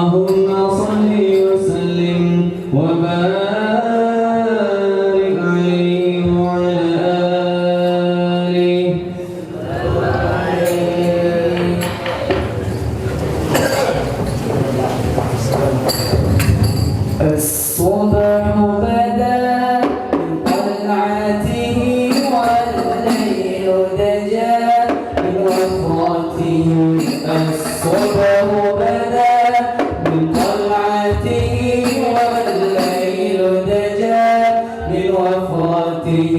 اللهم صل وسلم وبارك عليه وعلى آله. الصبح بدا من طلعته والليل دجى من وفرته. الصبح بدا من طلعته والليل دجى من وفرته.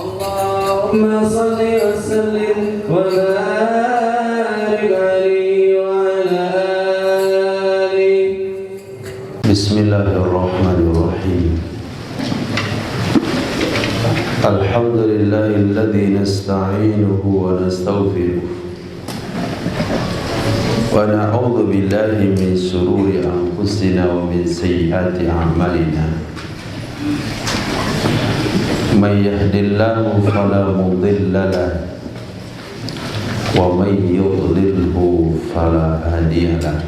اللهم صل وسلم وبارك عليه وعلى آله. بسم الله الرحمن الرحيم. الحمد لله الذي نستعينه ونستغفره ونعوذ بالله من شرور أنفسنا ومن سيئات أعمالنا. من يهد الله فلا مضل له ومن يضلله فلا هادي له.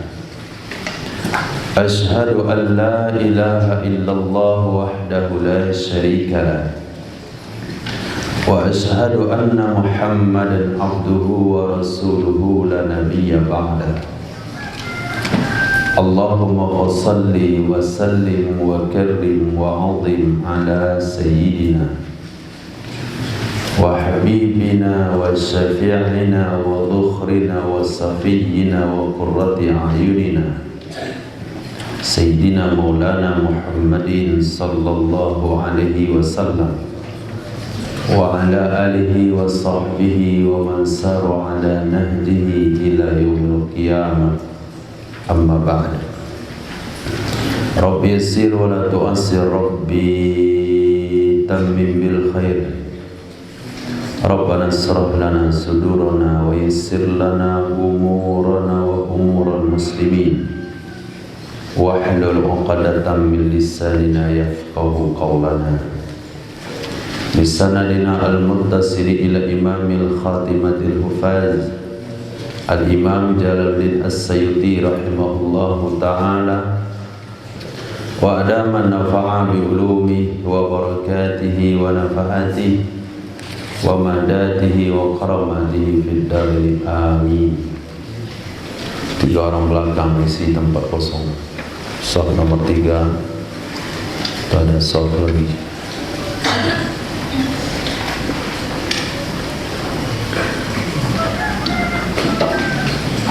أشهد أن لا إله إلا الله وحده لا شريك له وأشهد أن محمدا عبده ورسوله لا نبي بعده. اللهم صل وسلم وكرم وعظم على سيدنا وحبيبنا وشفيعنا وذخرنا وصفينا وقرة أعيننا سيدنا مولانا محمد صلى الله عليه وسلم وعلى آله وصحبه ومن سار على نهجه إلى يوم القيامة. أما بعد. ربي يسر ولا تؤسر، ربي تمم بالخير. ربنا اشرح لنا صدورنا ويسر لنا أمورنا وأمور المسلمين واحلل عقدة من لساننا يفقه قولنا. بسندنا المتصل إلى إمام الخاتمة الحفاظ Al-Imam Jalaluddin As-Sayuti rahimahullahu ta'ala, wa adama nafa'a bi ulumi wa barakatihi wa nafa'atihi wa madatihi wa karamatihi fid darin amin. 3 orang belakang isi tempat kosong. Saf nomor 3 pada saf lagi.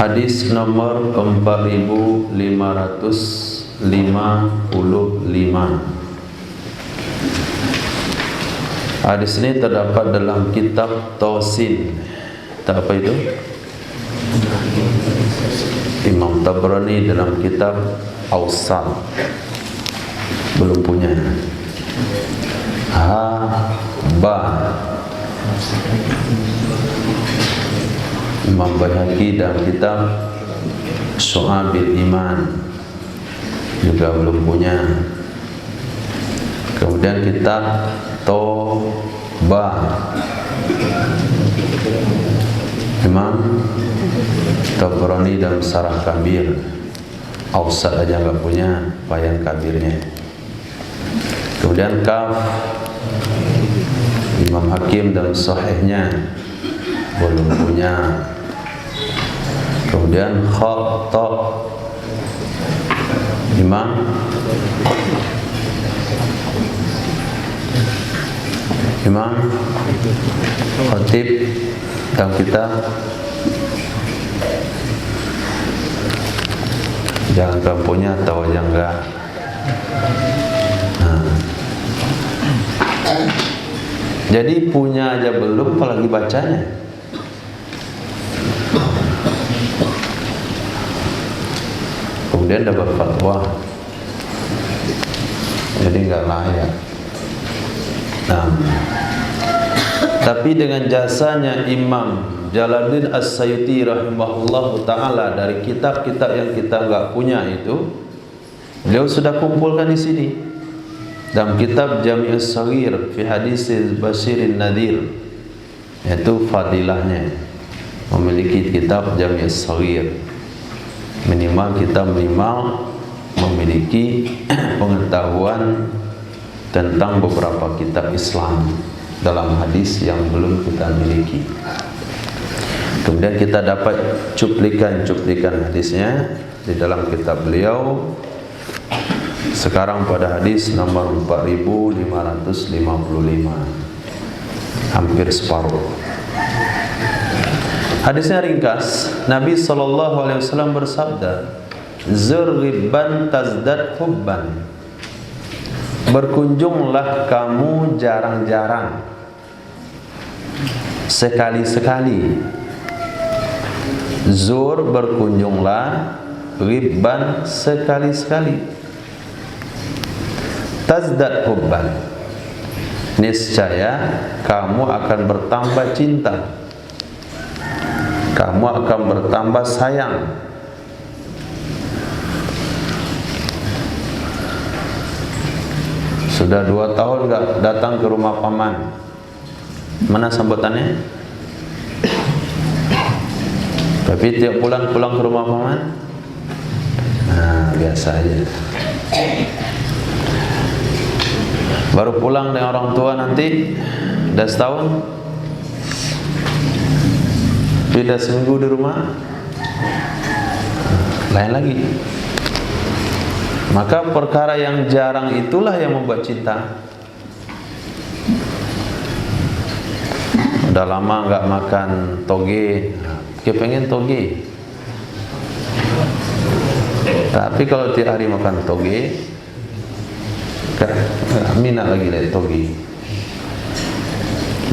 Hadis nomor 4555. Hadis ini terdapat dalam kitab Tausin. Tak apa itu? Imam Tabrani dalam kitab Awsat. Belum punya. Imam Baihaqi dalam kitab Syu'abil Iman juga belum punya. Kemudian kitab Toba Imam Tabrani dalam Sarah Kabir. Awsat aja nggak punya, Bayan Kabirnya. Kemudian Kaf Imam Hakim dalam Sahihnya belum punya. Kemudian Khatta Imam Khatib dalam kitab jangan kamu punya atau aja enggak. Jadi punya aja belum, apalagi bacanya. Kemudian dapat fatwa, jadi nggak layak. Tapi dengan jasanya Imam Jalaluddin As-Sayuti rahimahullahu ta'ala, dari kitab-kitab yang kita nggak punya itu, beliau sudah kumpulkan di sini dalam kitab Jami'us Shaghir fi Hadis Basyirin Nadhir, yaitu fadilahnya memiliki kitab Jami'us Shaghir. Minimal kita memiliki pengetahuan tentang beberapa kitab Islam dalam hadis yang belum kita miliki. Kemudian kita dapat cuplikan hadisnya di dalam kitab beliau. Sekarang pada hadis nomor 4555, hampir separuh. Hadisnya ringkas. Nabi SAW bersabda, "Zurriban tazdad hubban." Berkunjunglah kamu jarang-jarang, sekali-sekali. Zur berkunjunglah, ribban sekali-sekali. Tazdad hubban, niscaya kamu akan bertambah cinta, kamu akan bertambah sayang. Sudah 2 tahun enggak datang ke rumah paman, mana sambutannya? Tapi tiap bulan pulang ke rumah paman, biasa aja. Baru pulang dengan orang tua nanti udah setahun, beda seminggu di rumah, lain lagi. Maka perkara yang jarang itulah yang membuat cinta. Udah lama nggak makan toge, kepengen toge. Tapi kalau tiap hari makan toge, minat lagi dari toge.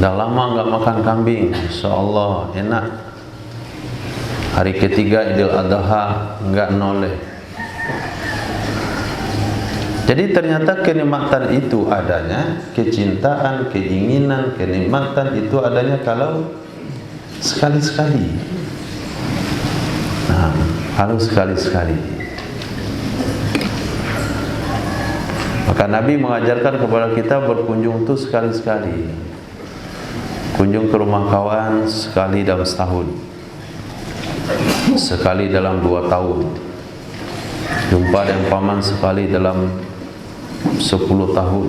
Udah lama nggak makan kambing, Insya Allah enak. Hari ketiga Idul Adha nggak noleh. Jadi ternyata kenikmatan itu adanya, kecintaan, keinginan, kenikmatan itu adanya kalau sekali-sekali. Harus sekali-sekali. Maka Nabi mengajarkan kepada kita berkunjung itu sekali-sekali. Kunjung ke rumah kawan sekali dalam setahun. sekali dalam 2 tahun, jumpa dengan paman sekali dalam 10 tahun.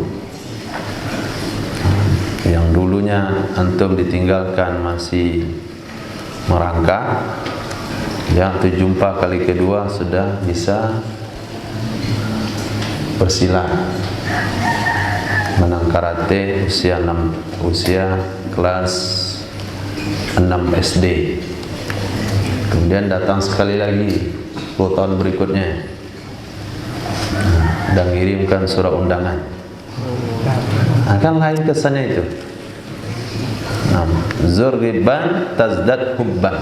Yang dulunya antum ditinggalkan masih merangkak, yang jumpa kali kedua sudah bisa bersilat, menang karate usia kelas 6 SD. Kemudian datang sekali lagi 10 tahun berikutnya dan mengirimkan surat undangan. Akan lain kesannya itu. Zur ghibban tazdad hubban.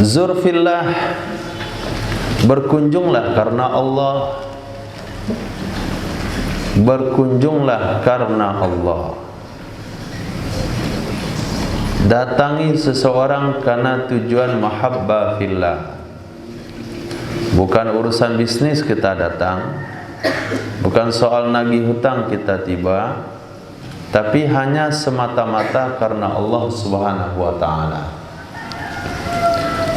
Zur fillah, berkunjunglah karena Allah. Berkunjunglah karena Allah. Datangi seseorang karena tujuan mahabbah fillah. Bukan urusan bisnis kita datang, bukan soal nagih hutang kita tiba, tapi hanya semata-mata karena Allah Subhanahu wa taala.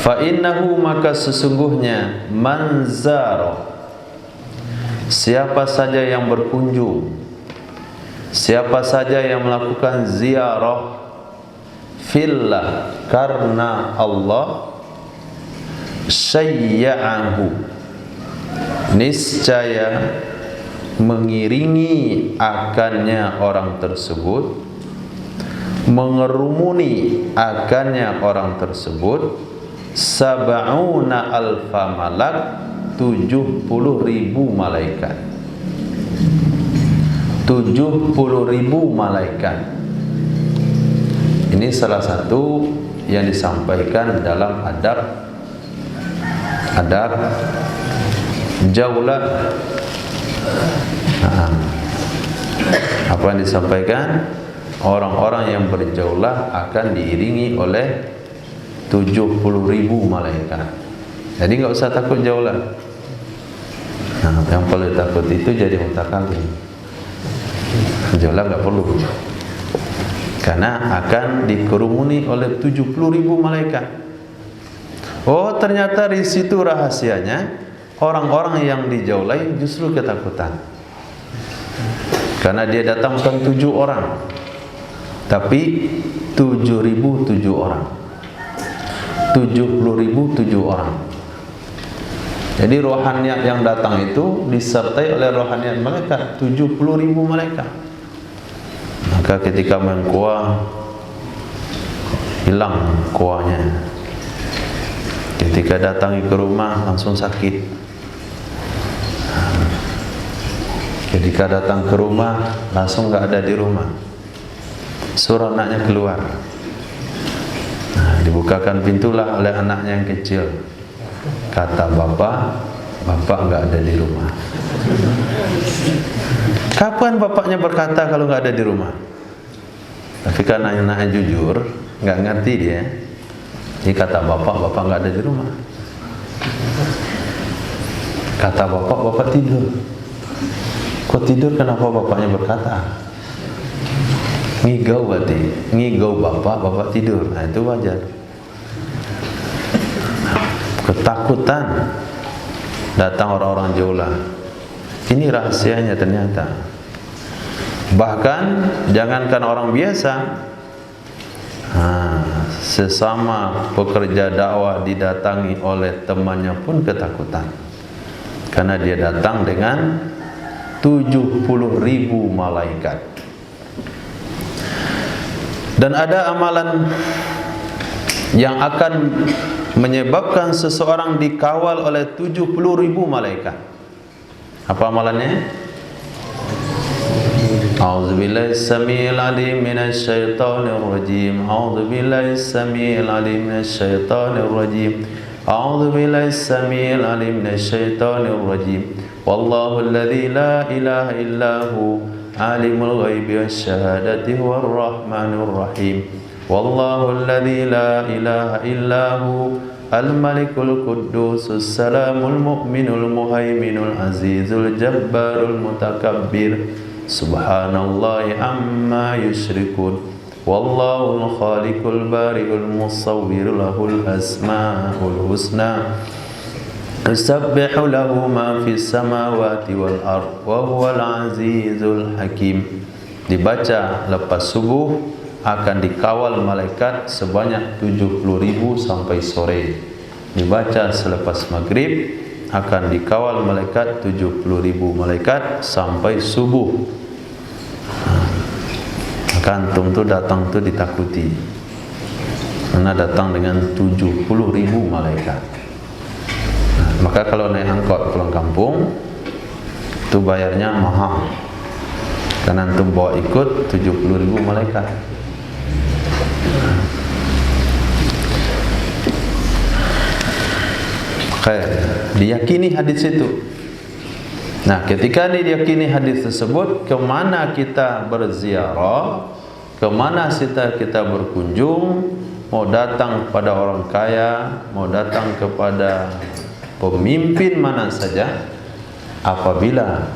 Fa innahu, maka sesungguhnya, manzaro, siapa saja yang berkunjung, siapa saja yang melakukan ziarah fillah, karena Allah, syayya'ahu, niscaya mengiringi akannya orang tersebut, mengerumuni akannya orang tersebut, sab'una alfa malak, 70.000 malaikat. 70.000 malaikat. Ini salah satu yang disampaikan dalam adab jaulah. Apa yang disampaikan? Orang-orang yang berjaulah akan diiringi oleh 70.000 malaikat. Jadi nggak usah takut jaulah. Yang perlu takut itu jadi mutakallim. Jaulah nggak perlu, karena akan dikerumuni oleh 70.000 malaikat. Oh, ternyata di situ rahasianya. Orang-orang yang dijaulai justru ketakutan, karena dia datang bukan 7 orang, tapi 7.007 orang, 70.007 orang. Jadi rohaniat yang datang itu disertai oleh rohaniat malaikat, 70.000 malaikat. Maka ketika main kuah, hilang kuahnya. Ketika datangi ke rumah langsung sakit. Ketika datang ke rumah langsung nggak ada di rumah, suruh anaknya keluar. Dibukakan pintulah oleh anaknya yang kecil. Kata bapak nggak ada di rumah. Kapan bapaknya berkata kalau nggak ada di rumah? Tapi karena anaknya jujur, nggak ngerti dia. Jadi kata bapak nggak ada di rumah. Kata bapak tidur. Kok tidur? Kenapa bapaknya berkata? Ngigau berarti, ngigau bapak tidur. Nah itu wajar. Ketakutan datang orang-orang jaulah. Ini rahasianya ternyata. Bahkan jangankan orang biasa, sesama pekerja dakwah didatangi oleh temannya pun ketakutan, karena dia datang dengan 70.000 malaikat. Dan ada amalan yang akan menyebabkan seseorang dikawal oleh 70.000 malaikat. Apa amalannya? A'udzubillahi samiil alim minasy syaithanir rajim. A'udzubillahi samiil alim minasy syaithanir rajim. A'udzubillahi samiil alim minasy syaithanir rajim. Wallahu alladzi la ilaha illahu alimul ghaibi wasyahadati huwar rahmanur rahim. Wallahu alladzi la ilaha illahu al-malikul quddusus salamul mu'minul muhaiminul azizul jabbarul mutakabbir. Subhanallahi amma yusyrikun. Wallahul khaliqul bari'ul musawwir lahul asmaul husna yusabbihu lahu ma fis samawati wal ard wa huwal azizul hakim. Dibaca lepas subuh akan dikawal malaikat sebanyak 70.000 sampai sore. Dibaca selepas maghrib akan dikawal malaikat 70.000 malaikat sampai subuh. Kantung tu datang tu ditakuti, karena datang dengan 70.000 malaikat. Maka kalau naik angkot pulang kampung, tu bayarnya mahal, karena antum bawa ikut 70.000 malaikat. Diyakini hadis itu. Nah, ketika diyakini hadis tersebut, kemana kita berziarah, kemana kita berkunjung, mau datang kepada orang kaya, mau datang kepada pemimpin mana saja, apabila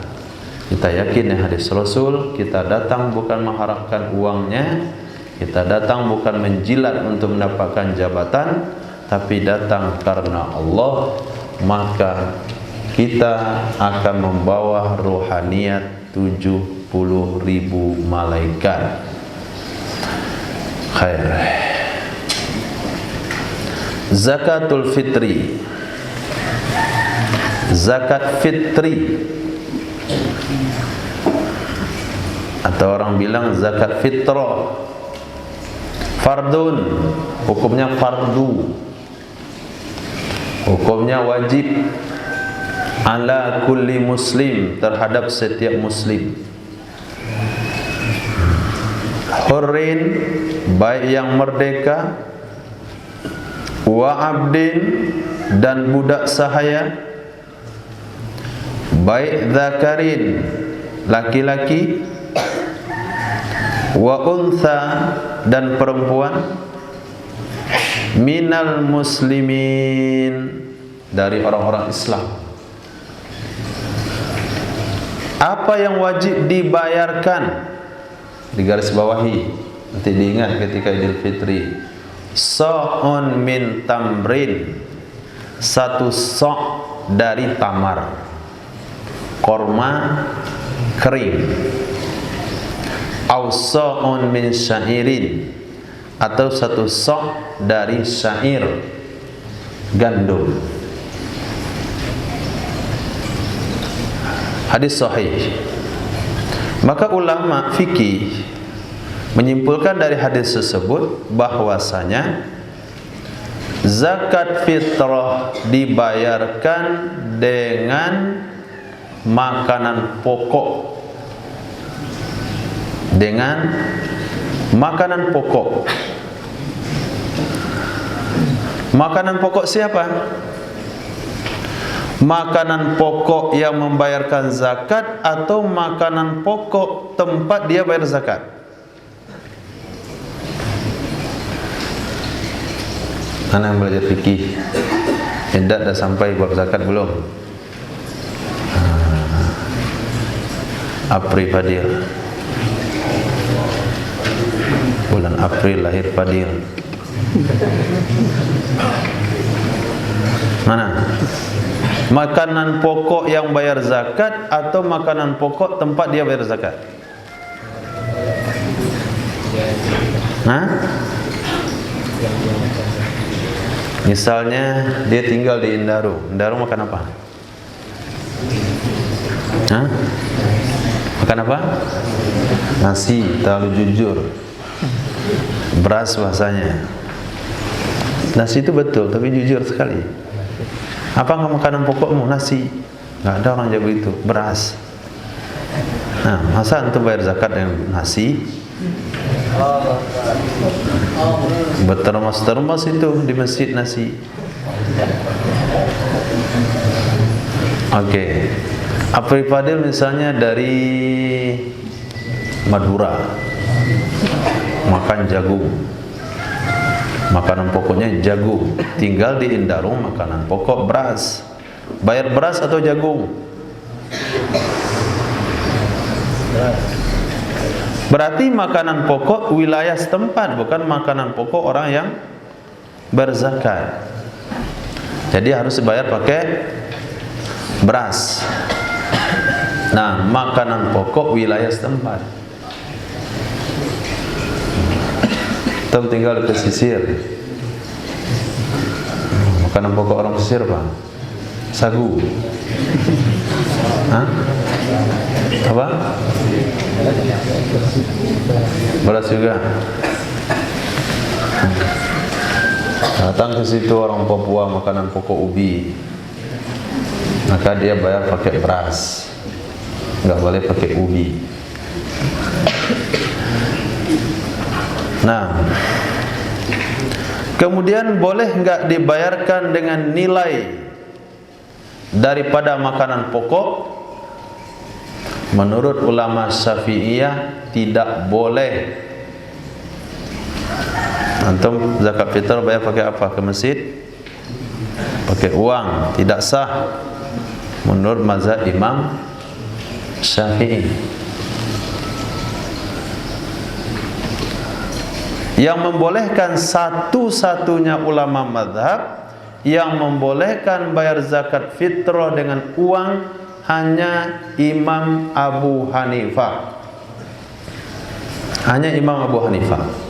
kita yakin hadis Rasul, kita datang bukan mengharapkan uangnya, kita datang bukan menjilat untuk mendapatkan jabatan, tapi datang karena Allah, maka kita akan membawa rohaniyat 70.000 malaikat. Khair. Zakatul fitri. Zakat fitri, atau orang bilang zakat fitrah. Fardun, hukumnya fardu, hukumnya wajib ala kulli muslim, terhadap setiap muslim. Hurrin, baik yang merdeka, wa abdin, dan budak sahaya, baik zakarin, laki-laki, wa untha, dan perempuan, minal muslimin, dari orang-orang Islam. Apa yang wajib dibayarkan, digaris bawahi, nanti diingat ketika Idul Fitri. Sa'un min tamrin, satu sok dari tamar, korma kering. Au sa'un min syairin, atau satu sok dari syair, gandum. Hadis sahih. Maka ulama fikih menyimpulkan dari hadis tersebut bahwasanya zakat fitrah dibayarkan dengan makanan pokok. Dengan makanan pokok. Makanan pokok siapa? Makanan pokok yang membayarkan zakat, atau makanan pokok tempat dia bayar zakat? Mana yang belajar fikih? Hendak dah sampai bab zakat belum? April Fadil, bulan April lahir Fadil. Mana? Makanan pokok yang bayar zakat, atau makanan pokok tempat dia bayar zakat? Hah? Misalnya dia tinggal di Indaru. Indaru makan apa? Hah? Makan apa? Nasi, terlalu jujur. Beras bahasanya. Nasi itu betul, tapi jujur sekali. Apa makanan pokokmu? Nasi. Nggak ada orang jago itu. Beras. Nah, masa antum bayar zakat dengan nasi? Bertermos-termos itu di masjid nasi. Oke. April Fadil misalnya dari Madura, makan jagung. Makanan pokoknya jagung. Tinggal di Indarung, makanan pokok beras. Bayar beras atau jagung? Berarti makanan pokok wilayah setempat, bukan makanan pokok orang yang berzakat. Jadi harus dibayar pakai beras. Nah, makanan pokok wilayah setempat. Kita tinggal di pesisir. Makanan pokok orang pesisir apa? Sagu. Hah? Apa? Beras juga. Datang ke situ orang Papua makanan pokok ubi, maka dia bayar pakai beras, nggak boleh pakai ubi. Nah, kemudian boleh nggak dibayarkan dengan nilai daripada makanan pokok? Menurut ulama Syafi'iyah tidak boleh. Antum zakat fitrah bayar pakai apa ke masjid? Pakai uang, tidak sah menurut mazhab Imam Syafi'i. Yang membolehkan satu-satunya ulama mazhab yang membolehkan bayar zakat fitrah dengan uang hanya Imam Abu Hanifah. Hanya Imam Abu Hanifah.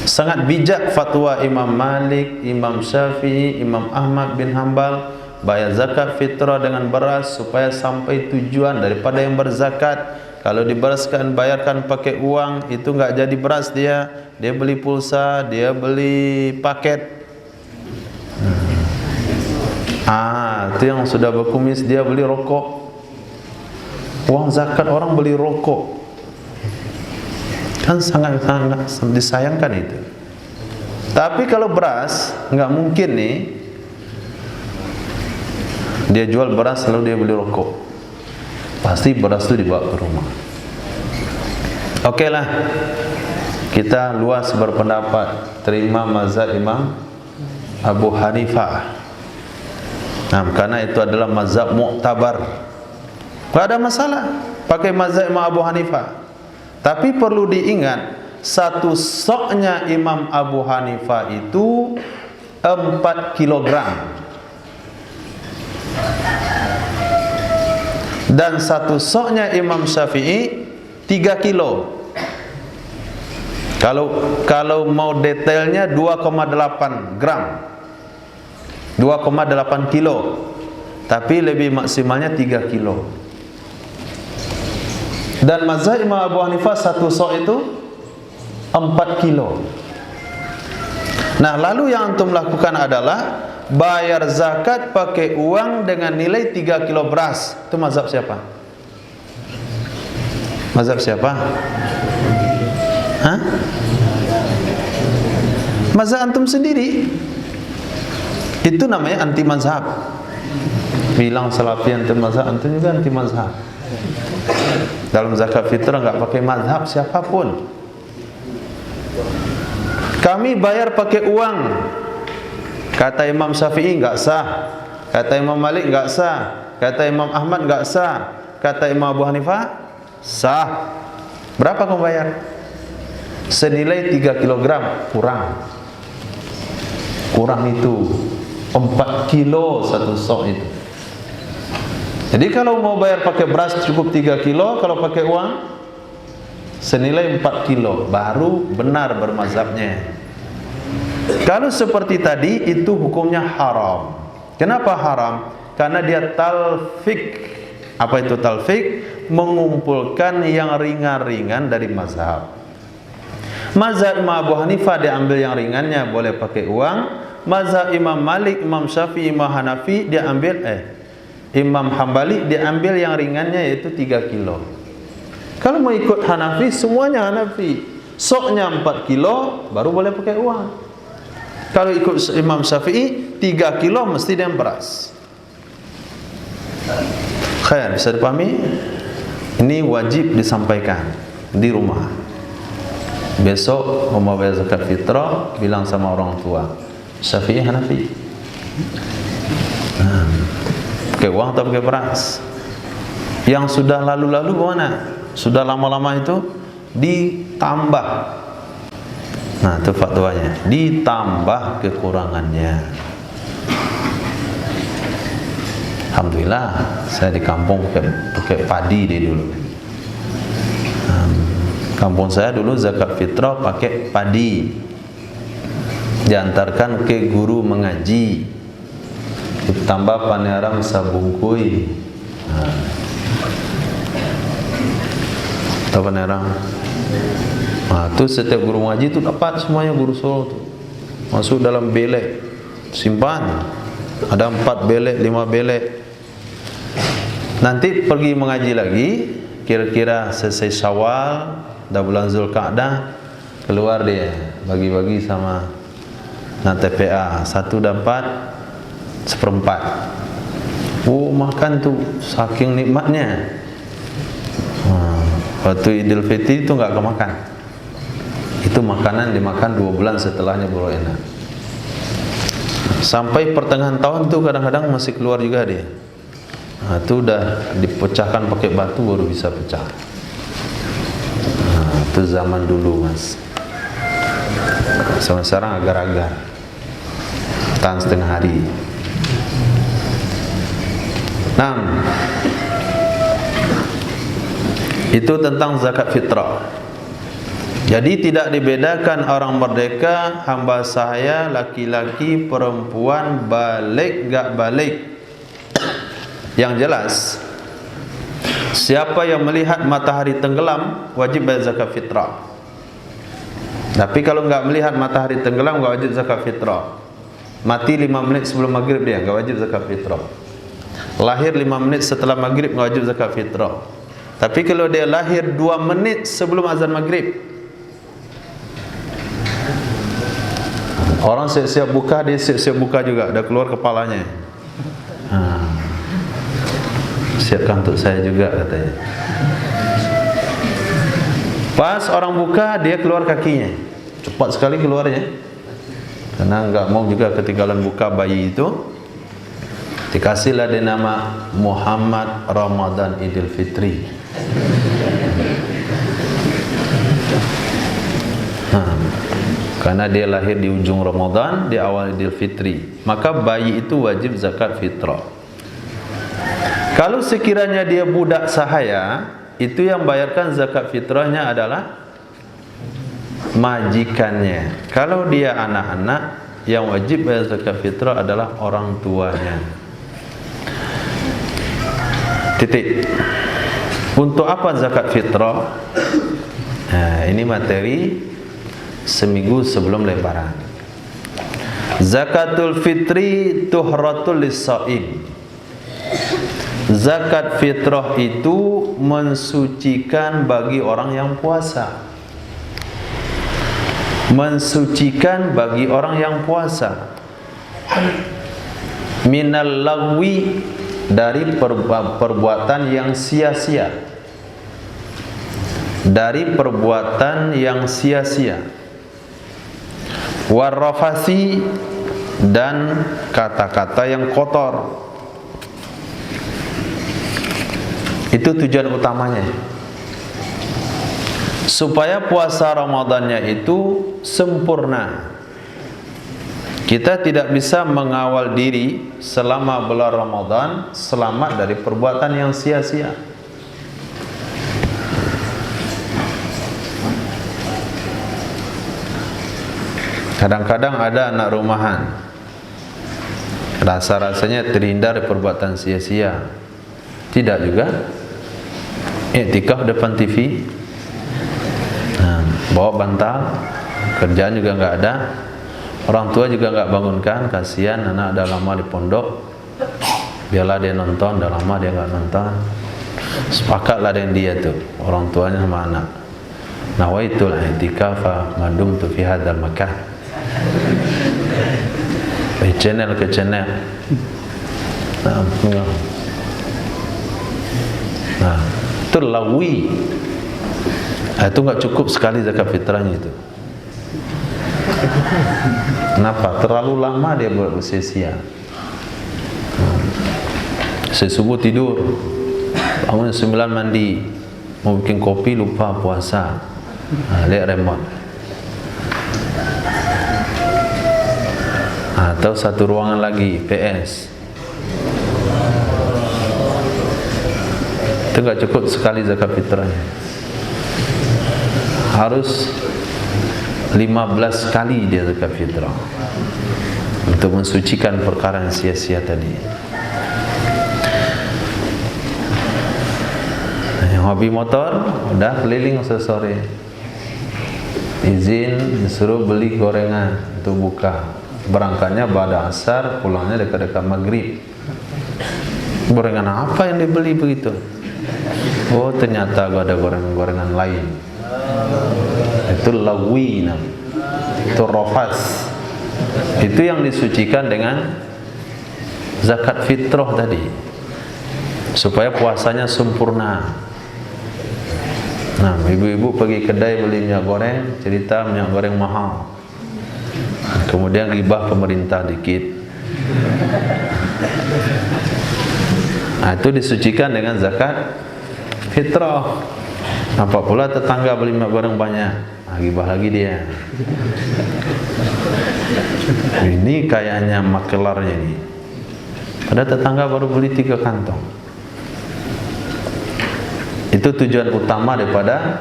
Sangat bijak fatwa Imam Malik, Imam Syafi'i, Imam Ahmad bin Hanbal bayar zakat fitrah dengan beras supaya sampai tujuan daripada yang berzakat. Kalau diberaskan bayarkan pakai uang, itu enggak jadi beras dia beli pulsa, dia beli paket. Itu yang sudah berkumis dia beli rokok. Uang zakat orang beli rokok. Kan sangat-sangat disayangkan itu. Tapi kalau beras, nggak mungkin nih dia jual beras lalu dia beli rokok. Pasti beras itu dibawa ke rumah. Oke lah, kita luas berpendapat terima mazhab Imam Abu Hanifah. Nah, karena itu adalah mazhab mu'tabar. Tidak ada masalah pakai mazhab Imam Abu Hanifah. Tapi perlu diingat, satu soknya Imam Abu Hanifah itu 4 kilogram. Dan satu soknya Imam Syafi'i 3 kilo. Kalau mau detailnya 2,8 gram. 2,8 kilo. Tapi lebih maksimalnya 3 kilo. Dan mazhab Imam Abu Hanifah satu sok itu 4 kilo. Nah, lalu yang antum lakukan adalah bayar zakat pakai uang dengan nilai 3 kilo beras. Itu mazhab siapa? Mazhab siapa? Hah? Mazhab antum sendiri. Itu namanya anti mazhab. Bilang salafi anti mazhab, antum juga anti mazhab. Dalam zakat fitrah enggak pakai mazhab siapapun. Kami bayar pakai uang. Kata Imam Syafi'i enggak sah. Kata Imam Malik enggak sah. Kata Imam Ahmad enggak sah. Kata Imam Abu Hanifah sah. Berapa kamu bayar? Senilai 3 kilogram kurang. Kurang itu 4 kilo satu sok itu. Jadi kalau mau bayar pakai beras cukup 3 kilo, kalau pakai uang senilai 4 kilo, baru benar bermazhabnya. Kalau seperti tadi itu hukumnya haram. Kenapa haram? Karena dia talfik. Apa itu talfik? Mengumpulkan yang ringan-ringan dari mazhab. Mazhab Imam Abu Hanifah diambil yang ringannya, boleh pakai uang. Mazhab Imam Malik, Imam Syafi'i, Imam Hanafi diambil Imam Hambali diambil yang ringannya yaitu 3 kilo. Kalau mau ikut Hanafi, semuanya Hanafi. Soknya 4 kilo, baru boleh pakai uang. Kalau ikut Imam Syafi'i, 3 kilo mesti dengan beras. Khair, bisa dipahami? Ini wajib disampaikan di rumah. Besok mau bayar zakat fitrah, bilang sama orang tua, Syafi'i, Hanafi. Pakai uang atau pakai beras? Yang sudah lalu-lalu bagaimana? sudah lama-lama itu ditambah. Nah, itu fatwanya, ditambah kekurangannya. Alhamdulillah, saya di kampung pakai padi deh dulu. Kampung saya dulu zakat fitrah pakai padi, diantarkan ke guru mengaji, ditambah paneram sabungkui. Tahu paneram? Nah, itu setiap guru mengaji itu dapat semuanya, guru Solo tuh. Masuk dalam belek, simpan. Ada 4 belek, 5 belek. Nanti pergi mengaji lagi, kira-kira selesai Syawal, dah bulan Zulkaadah, keluar dia bagi-bagi sama nah TPA, 1 dapat 1/4. Oh, makan tuh saking nikmatnya. Waktu Idul Fitri itu enggak kemakan. Itu makanan dimakan 2 bulan setelahnya baru enak. Sampai pertengahan tahun tuh kadang-kadang masih keluar juga dia. Nah, itu udah dipecahkan pakai batu baru bisa pecah. Nah, itu zaman dulu, Mas. Sama sekarang agar-agar. Tahan setengah hari. 6. Itu tentang zakat fitrah. Jadi tidak dibedakan orang merdeka, hamba sahaya, laki-laki, perempuan, balik gak balik. Yang jelas, siapa yang melihat matahari tenggelam wajib bayar zakat fitrah. Tapi kalau enggak melihat matahari tenggelam enggak wajib zakat fitrah. Mati 5 menit sebelum maghrib dia enggak wajib zakat fitrah. Lahir 5 menit setelah maghrib enggak wajib zakat fitrah. Tapi kalau dia lahir 2 menit sebelum azan maghrib, orang siap-siap buka, dia siap-siap buka juga, dah keluar kepalanya. Siapkan untuk saya juga, katanya. Pas orang buka, dia keluar kakinya, cepat sekali keluarnya, karena enggak mau juga ketinggalan buka bayi itu. Dikasihlah dia nama Muhammad Ramadan Idul Fitri. Karena dia lahir di ujung Ramadan, di awal Idul Fitri, maka bayi itu wajib zakat fitrah. Kalau sekiranya dia budak sahaya, itu yang bayarkan zakat fitrahnya adalah majikannya. Kalau dia anak-anak, yang wajib bayar zakat fitrah adalah orang tuanya. Titik. Untuk apa zakat fitrah? Nah, ini materi seminggu sebelum lebaran. Zakatul fitri tuhratul lis-shaim. Zakat fitrah itu mensucikan bagi orang yang puasa. Mensucikan bagi orang yang puasa. Minal lagwi, dari perbuatan yang sia-sia. Dari perbuatan yang sia-sia. Warrafasi, dan kata-kata yang kotor. Itu tujuan utamanya, supaya puasa Ramadannya itu sempurna. Kita tidak bisa mengawal diri selama bulan Ramadan selamat dari perbuatan yang sia-sia. Kadang-kadang ada anak rumahan, rasa-rasanya terhindar dari perbuatan sia-sia. Tidak juga. Iktikaf depan TV, bawa bantal, kerjaan juga enggak ada, orang tua juga enggak bangunkan, kasihan anak dah lama di pondok, biarlah dia nonton, dah lama dia enggak nonton. Sepakatlah dengan dia tuh, orang tuanya sama anak. Nawaitul i'tikafa madumtu fi hadzal makan. Dari channel ke channel. Nah, itu lawi. Itu enggak cukup sekali zakat fitrahnya itu. Kenapa? Terlalu lama dia bersia-sia. Sesubuh tidur, bangun 9 mandi, mau bikin kopi lupa puasa, lihat remote. Atau satu ruangan lagi PS, itu nggak cukup sekali zakat fitrahnya, harus 15 kali dia zakat fitrah untuk mensucikan perkara yang sia-sia tadi. Yang hobi motor udah keliling sore, izin disuruh beli gorengan untuk buka, berangkatnya pada asar, pulangnya dekat-dekat maghrib. Gorengan apa yang dibeli begitu? Oh, ternyata ada gorengan-gorengan lain. Itu lawi, itu rofas. Itu yang disucikan dengan zakat fitrah tadi, supaya puasanya sempurna. Nah, ibu-ibu pergi kedai beli minyak goreng, cerita minyak goreng mahal, kemudian ribah pemerintah dikit. Nah, itu disucikan dengan zakat fitrah. Apa pula tetangga beli minyak goreng banyak, ribah lagi dia. Ini kayaknya makelarnya ini. Ada tetangga baru beli 3 kantong. Itu tujuan utama daripada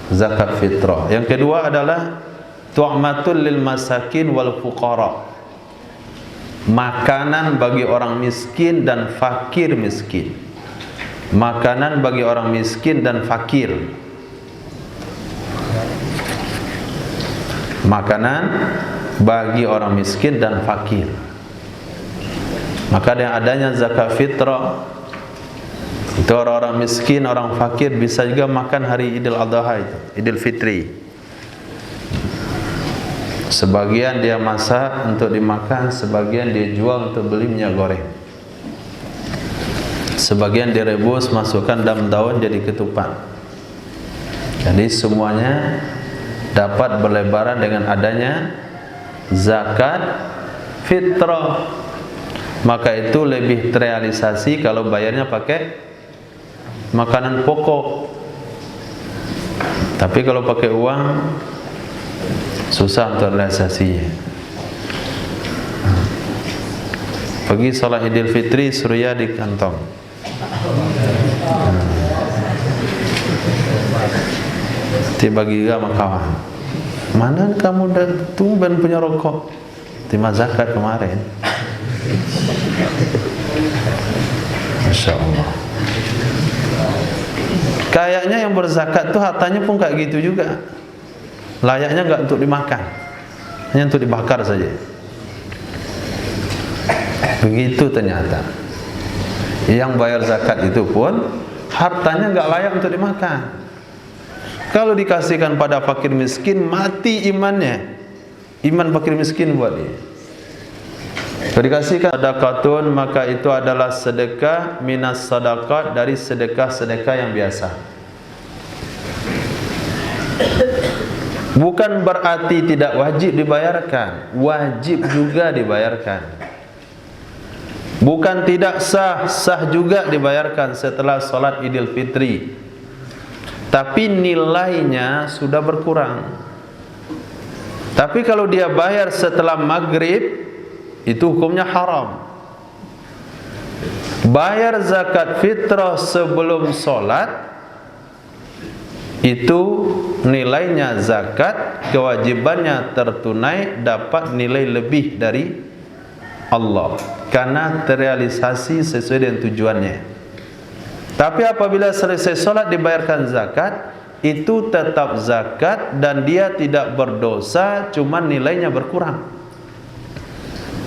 zakat fitrah. Yang kedua adalah tu'matul lil masakin wal fuqara, makanan bagi orang miskin dan fakir miskin. Makanan bagi orang miskin dan fakir. Makanan bagi orang miskin dan fakir. Maka dengan adanya zakat fitrah, itu orang-orang miskin, orang fakir bisa juga makan hari Idul Adha itu, Idul Fitri. Sebagian dia masak untuk dimakan, sebagian dia jual untuk beli minyak goreng. Sebagian direbus, masukkan dalam daun jadi ketupat. Jadi semuanya dapat berlebaran dengan adanya zakat fitrah. Maka itu lebih terrealisasi kalau bayarnya pakai makanan pokok. Tapi kalau pakai uang susah untuk realisasinya. Pergi salat Idul Fitri, suruh di kantong. Bagi juga sama kawan. Mana kamu dah tumben punya rokok? Terima zakat kemarin. Masya Allah. Kayaknya yang berzakat tuh hartanya pun kayak gitu juga. Layaknya enggak untuk dimakan, hanya untuk dibakar saja. Begitu ternyata. Yang bayar zakat itu pun hartanya enggak layak untuk dimakan. Kalau dikasihkan pada fakir miskin, mati imannya. Iman fakir miskin buat dia. Kalau dikasihkan sedekatun, maka itu adalah sedekah minas sadaqat, dari sedekah-sedekah yang biasa. Bukan berarti tidak wajib dibayarkan, wajib juga dibayarkan. Bukan tidak sah, sah juga dibayarkan setelah salat Idul Fitri. Tapi nilainya sudah berkurang. Tapi kalau dia bayar setelah maghrib, itu hukumnya haram. Bayar zakat fitrah sebelum solat, itu nilainya zakat, kewajibannya tertunai, dapat nilai lebih dari Allah, karena terrealisasi sesuai dengan tujuannya. Tapi apabila selesai solat dibayarkan zakat, itu tetap zakat dan dia tidak berdosa, cuma nilainya berkurang.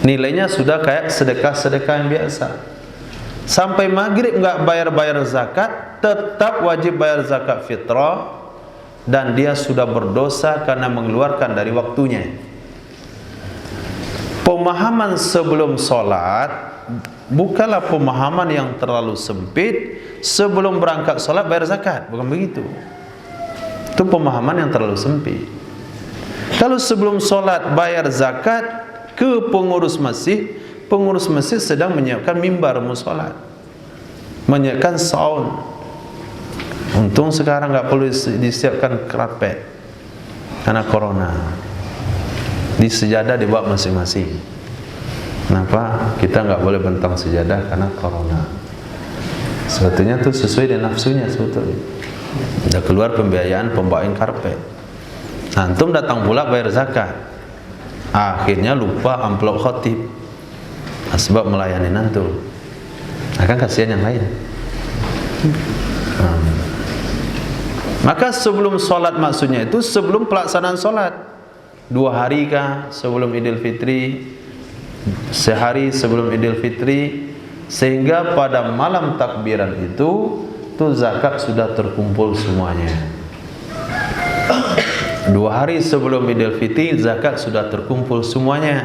Nilainya sudah kayak sedekah-sedekah yang biasa. Sampai maghrib enggak bayar-bayar zakat, tetap wajib bayar zakat fitrah, dan dia sudah berdosa karena mengeluarkan dari waktunya. Pemahaman sebelum solat bukanlah pemahaman yang terlalu sempit. Sebelum berangkat solat bayar zakat, bukan begitu. Itu pemahaman yang terlalu sempit. Kalau sebelum solat bayar zakat ke pengurus masjid sedang menyiapkan mimbar musolat, menyiapkan sound. Untung sekarang nggak perlu disiapkan karpet karena corona. Di sejadah dibawa masing-masing. Kenapa? Kita nggak boleh bentang sejadah karena corona. Sebetulnya itu sesuai dengan nafsunya sebetulnya. Udah keluar pembiayaan pembawaan karpet. Antum datang pula bayar zakat. Akhirnya lupa amplop khotib. Nah, sebab melayani antum. Akan kasihan yang lain. Maka sebelum solat, maksudnya itu sebelum pelaksanaan solat, 2 hari kah sebelum Idul Fitri, sehari sebelum Idul Fitri, sehingga pada malam takbiran itu zakat sudah terkumpul semuanya. 2 hari sebelum Idul Fitri zakat sudah terkumpul semuanya.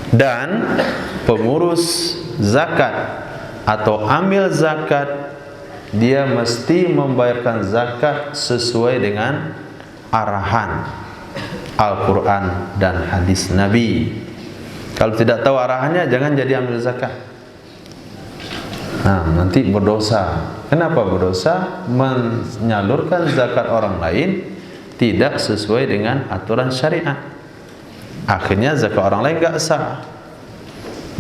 Dan pengurus zakat atau amil zakat, dia mesti membayarkan zakat sesuai dengan arahan Al-Quran dan hadis Nabi. Kalau tidak tahu arahannya, jangan jadi amil zakat. Nah, nanti berdosa. Kenapa berdosa? Menyalurkan zakat orang lain tidak sesuai dengan aturan syariat. Akhirnya zakat orang lain enggak sah.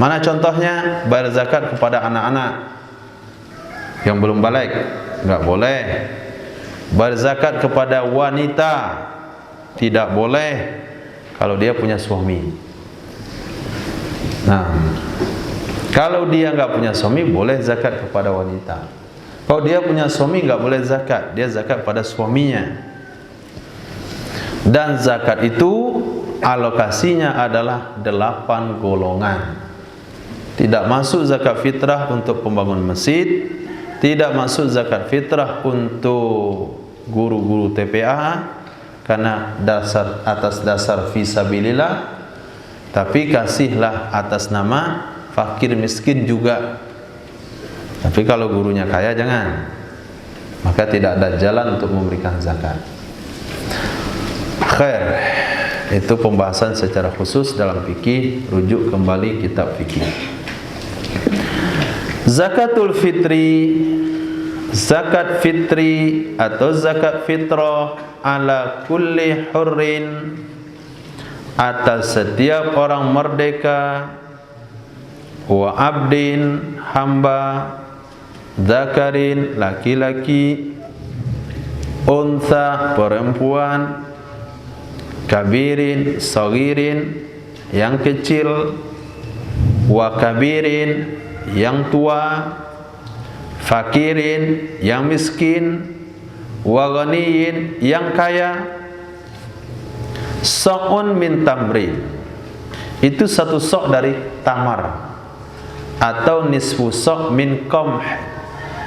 Mana contohnya? Bayar zakat kepada anak-anak yang belum balik, enggak boleh. Bayar zakat kepada wanita tidak boleh kalau dia punya suami. Nah, kalau dia enggak punya suami, boleh zakat kepada wanita. Kalau dia punya suami, enggak boleh zakat, dia zakat pada suaminya. Dan zakat itu alokasinya adalah 8 golongan. Tidak masuk zakat fitrah untuk pembangun masjid, tidak masuk zakat fitrah untuk guru-guru TPA karena atas dasar fisabilillah, tapi kasihlah atas nama fakir miskin juga. Tapi kalau gurunya kaya jangan, maka tidak ada jalan untuk memberikan zakat. Khair, itu pembahasan secara khusus dalam fikih, rujuk kembali kitab fikih. Zakatul fitri, zakat fitri atau zakat fitrah ala kulli hurrin, atas setiap orang merdeka, wa abdin, hamba, zakarin, laki-laki, unsa, perempuan, kabirin, sagirin, yang kecil, wa kabirin, yang tua, fakirin, yang miskin, wa ghaniyin, yang kaya, sa'un min tamrin, itu 1 sok dari tamar, atau nisfu sok min qamh,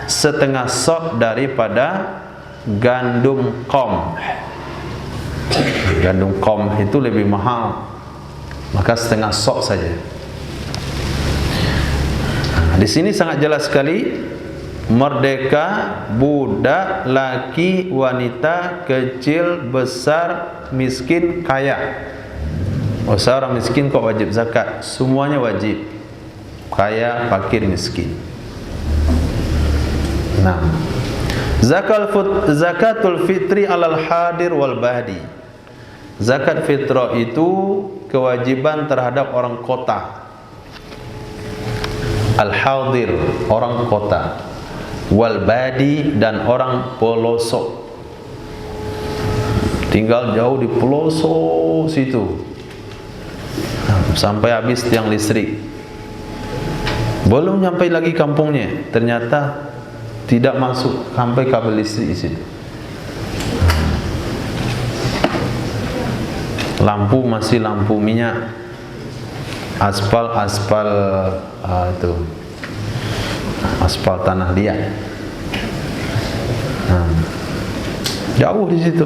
setengah sok daripada gandum qamh. Gandum qamh itu lebih mahal, maka setengah sok saja. Di sini sangat jelas sekali, merdeka, budak, laki, wanita, kecil, besar, miskin, kaya. Orang miskin kok wajib zakat? Semuanya wajib. Kaya, fakir, miskin. Nah, zakatul fitri alal hadir wal badi. Zakat fitrah itu kewajiban terhadap orang kota. Al-hadir, orang kota, wal badi, dan orang pelosok, tinggal jauh di pelosok situ, sampai habis tiang listrik, belum sampai lagi kampungnya, ternyata tidak masuk sampai kabel listrik di situ. Lampu masih lampu minyak, aspal itu aspal tanah liat. Jauh di situ,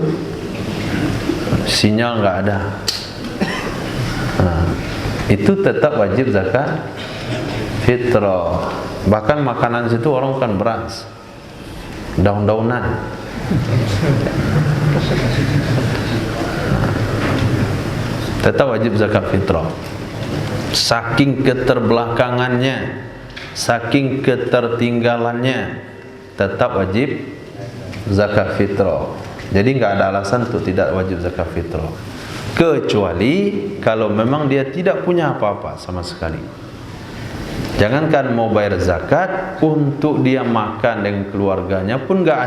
sinyal nggak ada. Itu tetap wajib zakat fitrah. Bahkan makanan situ orang kan beras, daun-daunan. Tetap wajib zakat fitrah. Saking keterbelakangannya, saking ketertinggalannya, tetap wajib zakat fitrah. Jadi nggak ada alasan untuk tidak wajib zakat fitrah, kecuali kalau memang dia tidak punya apa-apa sama sekali. Jangankan mau bayar zakat, untuk dia makan dengan keluarganya pun nggak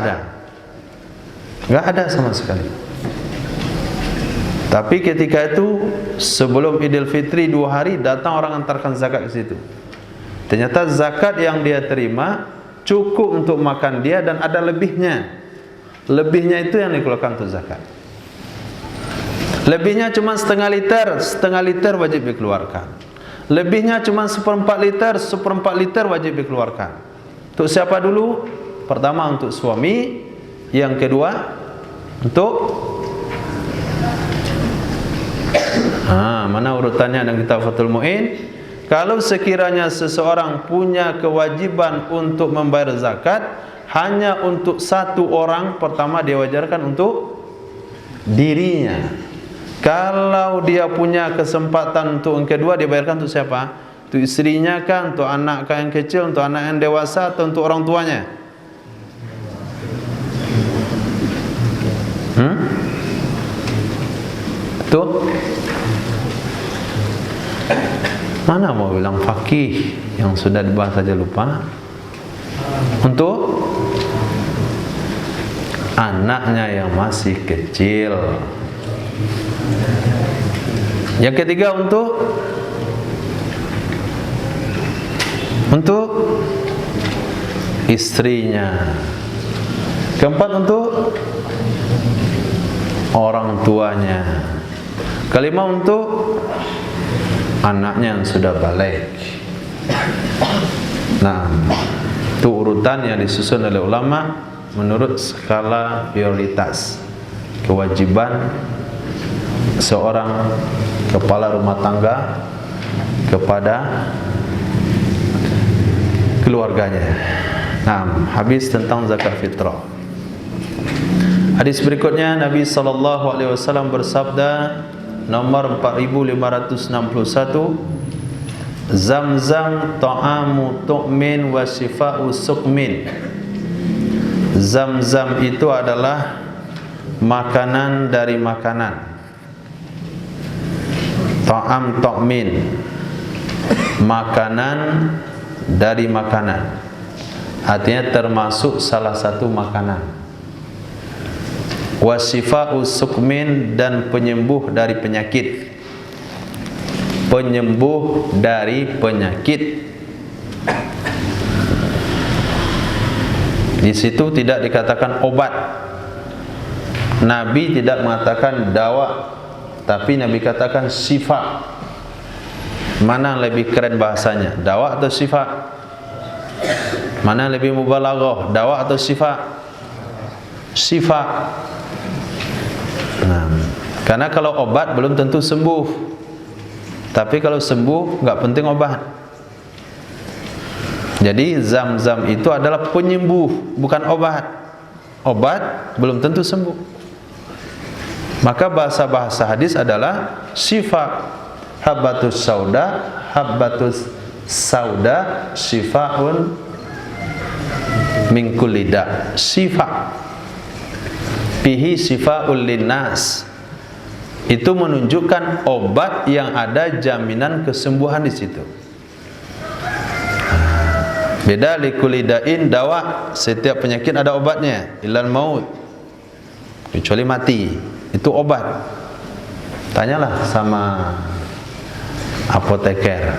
ada sama sekali. Tapi ketika itu sebelum Idul Fitri 2 hari datang orang antarkan zakat ke situ. Ternyata zakat yang dia terima cukup untuk makan dia dan ada lebihnya. Lebihnya itu yang dikeluarkan untuk zakat. Lebihnya cuma setengah liter wajib dikeluarkan. Lebihnya cuma 1/4 liter wajib dikeluarkan. Untuk siapa dulu? Pertama untuk suami, yang kedua untuk mana urutannya dalam kitab Fathul Mu'in? Kalau sekiranya seseorang punya kewajiban untuk membayar zakat hanya untuk satu orang, pertama dia wajarkan untuk dirinya. Kalau dia punya kesempatan untuk yang kedua, dia bayarkan untuk siapa? Untuk istrinya kan, untuk anak yang kecil, untuk anak yang dewasa, atau untuk orang tuanya? Tuh, mana mau bilang fakih yang sudah dibahas saja lupa? Untuk anaknya yang masih kecil. Yang ketiga untuk istrinya. Keempat untuk orang tuanya. Kelima untuk anaknya yang sudah balik. Nah, itu urutan yang disusun oleh ulama menurut skala prioritas kewajiban seorang kepala rumah tangga kepada keluarganya. Nah, habis tentang zakat fitrah. Hadis berikutnya Nabi SAW bersabda, nomor 4561, Zamzam ta'amu tu'min wa shifa'u sukmin. Zamzam itu adalah makanan dari makanan. Ta'am tu'min, makanan dari makanan, artinya termasuk salah satu makanan. Wa shifa'u sukmin, dan penyembuh dari penyakit. Penyembuh dari penyakit. Di situ tidak dikatakan obat. Nabi tidak mengatakan dawa, tapi Nabi katakan syifa. Mana lebih keren bahasanya? Dawa atau syifa? Mana lebih mubalaghah? Dawa atau syifa? Syifa. Nah, karena kalau obat belum tentu sembuh. Tapi kalau sembuh nggak penting obat. Jadi Zamzam itu adalah penyembuh, bukan obat. Obat belum tentu sembuh. Maka bahasa-bahasa hadis adalah syifa. Habbatus sauda syifaun min kulli da. Syifa. Fihi syifaul linnas. Itu menunjukkan obat yang ada jaminan kesembuhan di situ. Beda likulidain dawa, setiap penyakit ada obatnya. Ilal maut, kecuali mati, itu obat. Tanyalah sama apoteker.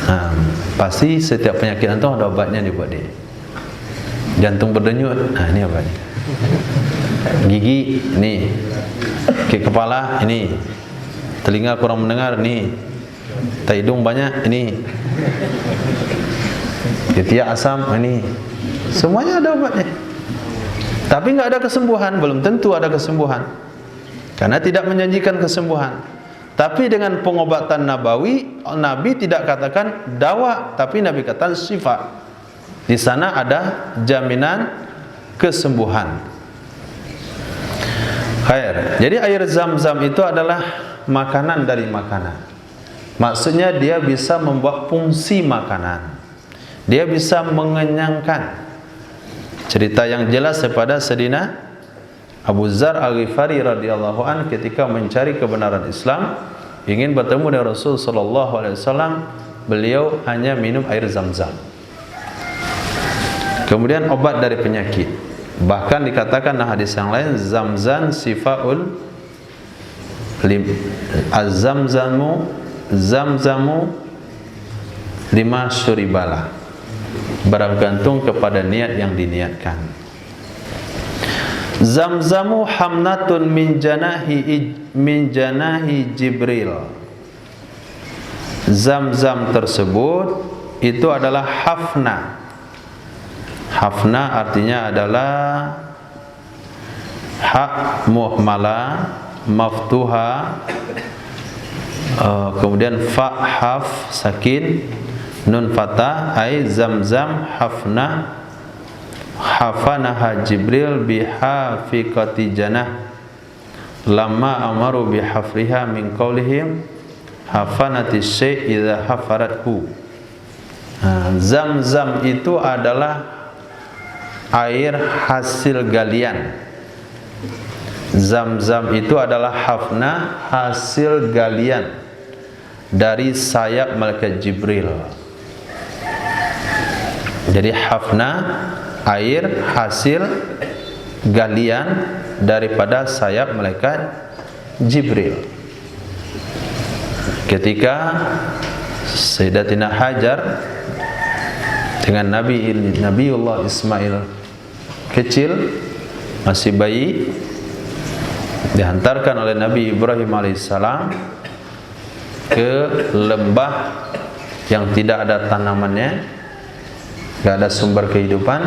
Nah, pasti setiap penyakit itu ada obatnya dibuat dia. Jantung berdenyut, nah ini obatnya. Gigi, ini. Ke kepala, ini. Telinga kurang mendengar, ini. Tai hidung banyak, ini. Ketiak asam, ini. Semuanya ada obatnya. Tapi nggak ada kesembuhan, belum tentu ada kesembuhan. Karena tidak menjanjikan kesembuhan. Tapi dengan pengobatan nabawi, Nabi tidak katakan dawa, tapi Nabi katakan syifa. Di sana ada jaminan kesembuhan. Khair. Jadi air Zam-Zam itu adalah makanan dari makanan. Maksudnya dia bisa membuat fungsi makanan. Dia bisa mengenyangkan. Cerita yang jelas daripada Sayyidina Abu Dzar Al-Ghifari radhiyallahu an ketika mencari kebenaran Islam, ingin bertemu dengan Rasul sallallahu alaihi wasallam, beliau hanya minum air Zam-Zam. Kemudian obat dari penyakit. Bahkan dikatakan dalam hadis yang lain, Zam-Zam sifaul Zam-Zamu lima syuribala, bergantung kepada niat yang diniatkan. Zam-Zamu hamnatun min janahi Jibril. Zam-Zam tersebut itu adalah hafna. Hafna artinya adalah hak muhmala maftuha, kemudian fa haf sakin nun fatah, ai Zam-Zam hafna hafanaha Jibril bihafiqati janah lamma amaru bihafriha min qaulihim hafanati syai' idza hafarathu. Zam-Zam itu adalah air hasil galian. Zam-Zam itu adalah hafna, hasil galian dari sayap malaikat Jibril. Jadi hafna, air hasil galian daripada sayap malaikat Jibril. Ketika Sayyidatina Hajar dengan Nabiullah Ismail kecil, masih bayi, dihantarkan oleh Nabi Ibrahim alaihissalam ke lembah yang tidak ada tanamannya, tidak ada sumber kehidupan.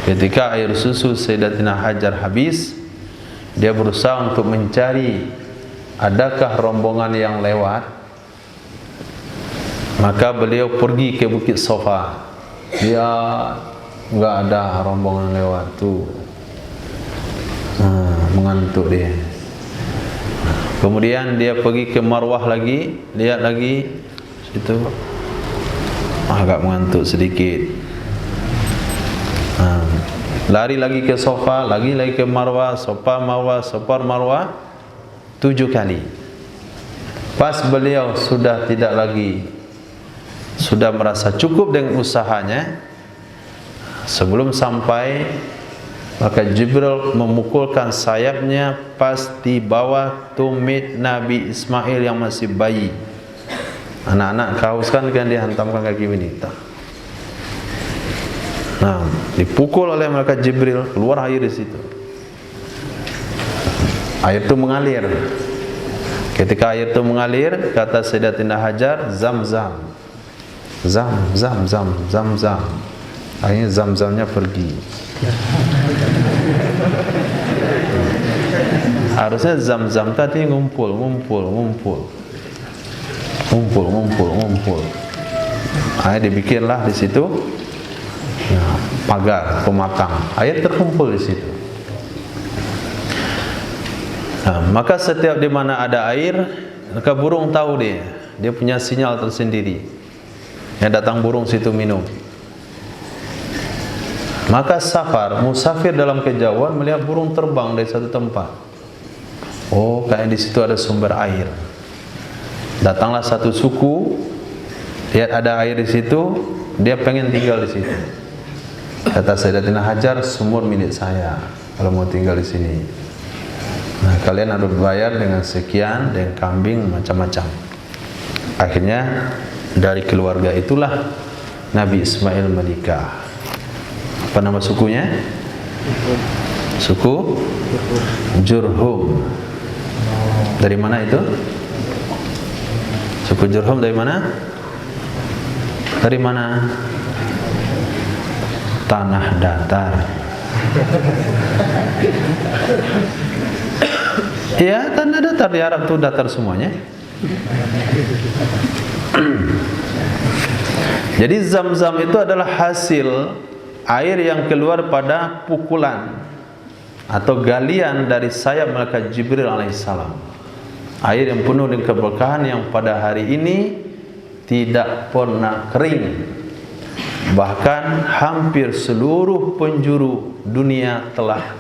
Ketika air susu Sayyidatina Hajar habis, dia berusaha untuk mencari adakah rombongan yang lewat. Maka beliau pergi ke Bukit Sofa. Dia enggak ada rombongan lewat tuh. Mengantuk dia. Kemudian dia pergi ke Marwah lagi, lihat lagi situ agak mengantuk sedikit. Lari lagi ke Sofa, lagi ke Marwah, Sofa Marwah, Sofa Marwah 7 kali. Pas beliau sudah tidak lagi, sudah merasa cukup dengan usahanya, sebelum sampai maka Jibril memukulkan sayapnya pas di bawah tumit Nabi Ismail yang masih bayi. Anak-anak kauskan kan dihantamkan kaki wanita. Nah, dipukul oleh malaikat Jibril, keluar air di situ. Air itu mengalir. Ketika air itu mengalir, kata Sayyidatina Hajar, Zam-Zam. Zam-Zam. Akhirnya Zam-Zamnya pergi. Harusnya Zam-Zam tadi ngumpul. Akhirnya dibikinlah di situ pagar pematang. Air terkumpul di situ. Maka setiap di mana ada air, maka burung tahu dia punya sinyal tersendiri. Yang datang burung situ minum. Maka musafir dalam kejauhan melihat burung terbang dari satu tempat. Oh, kayaknya di situ ada sumber air. Datanglah satu suku, lihat ada air di situ, dia pengen tinggal di situ. Kata Sayyidatina Hajar, sumur milik saya kalau mau tinggal di sini. Nah, kalian harus bayar dengan sekian, dengan kambing macam-macam. Akhirnya dari keluarga itulah Nabi Ismail menikah. Apa nama sukunya? Suku Jurhum. Dari mana itu? Suku Jurhum dari mana? Dari mana? Tanah datar. Ya, tanah datar di Arab itu datar semuanya. Jadi Zam-Zam itu adalah hasil air yang keluar pada pukulan atau galian dari sayap malaikat Jibril alaihissalam. Air yang penuh dengan keberkahan yang pada hari ini tidak pernah kering. Bahkan hampir seluruh penjuru dunia telah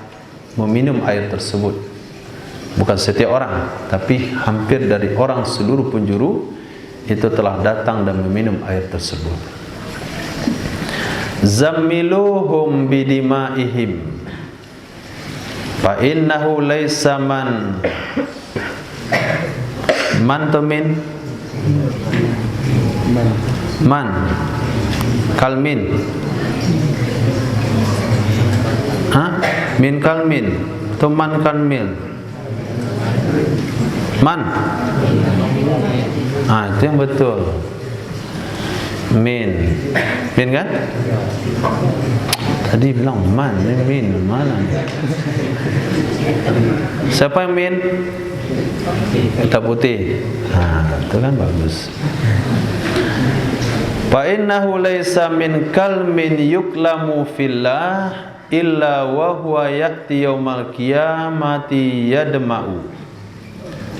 meminum air tersebut. Bukan setiap orang, tapi hampir dari orang seluruh penjuru itu telah datang dan meminum air tersebut. Zammiluhum bidima'ihim fa innahu laysa man tumin man kalmin min kalmin tuman kalmin man itu yang betul. Min kan? Tadi bilang man, min mana? Siapa yang min? Hitam putih. Itu kan bagus. Fa innahu laysa min kalmin yuklamu fillah illa wa huwa ya'ti yaumal qiyamati yadma'u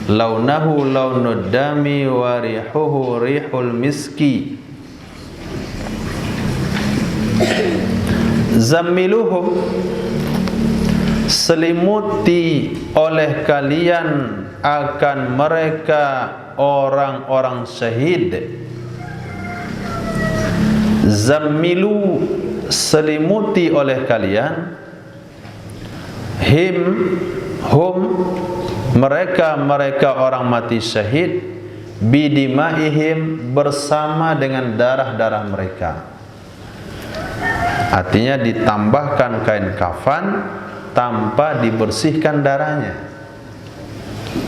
launahu launud dami wa rihuhu rihul miski. Zammiluhum, selimuti oleh kalian akan mereka orang-orang syahid. Zammilu, selimuti oleh kalian hum mereka orang mati syahid bidimaihim, bersama dengan darah-darah mereka. Artinya ditambahkan kain kafan tanpa dibersihkan darahnya.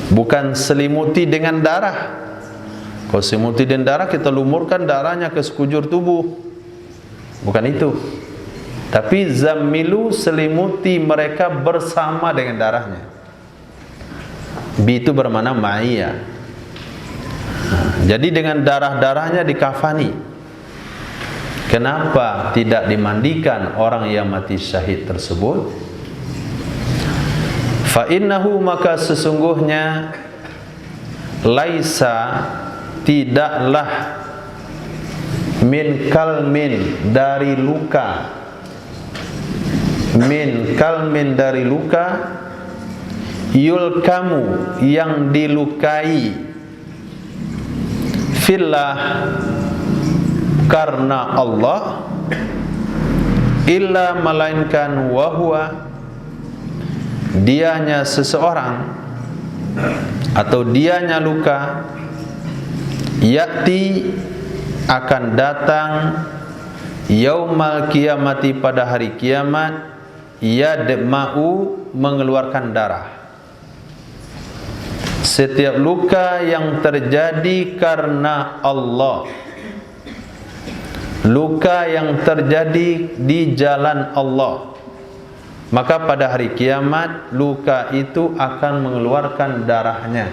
Bukan selimuti dengan darah. Kalau selimuti dengan darah, kita lumurkan darahnya ke sekujur tubuh. Bukan itu. Tapi zammilu, selimuti mereka bersama dengan darahnya. Bi itu bermakna ma'iyah. Jadi dengan darah-darahnya dikafani. Kenapa tidak dimandikan orang yang mati syahid tersebut? Fa innahu, maka sesungguhnya laisa, tidaklah min kalmin, dari luka, min kalmin, dari luka, yulkamu, yang dilukai, fillah, karena Allah, illa, melainkan, wahwa, dianya seseorang atau dianya luka, ya'ti, akan datang, yaumal qiyamati, pada hari kiamat, yadma'u, mengeluarkan darah. Setiap luka yang terjadi karena Allah, luka yang terjadi di jalan Allah, maka pada hari kiamat luka itu akan mengeluarkan darahnya.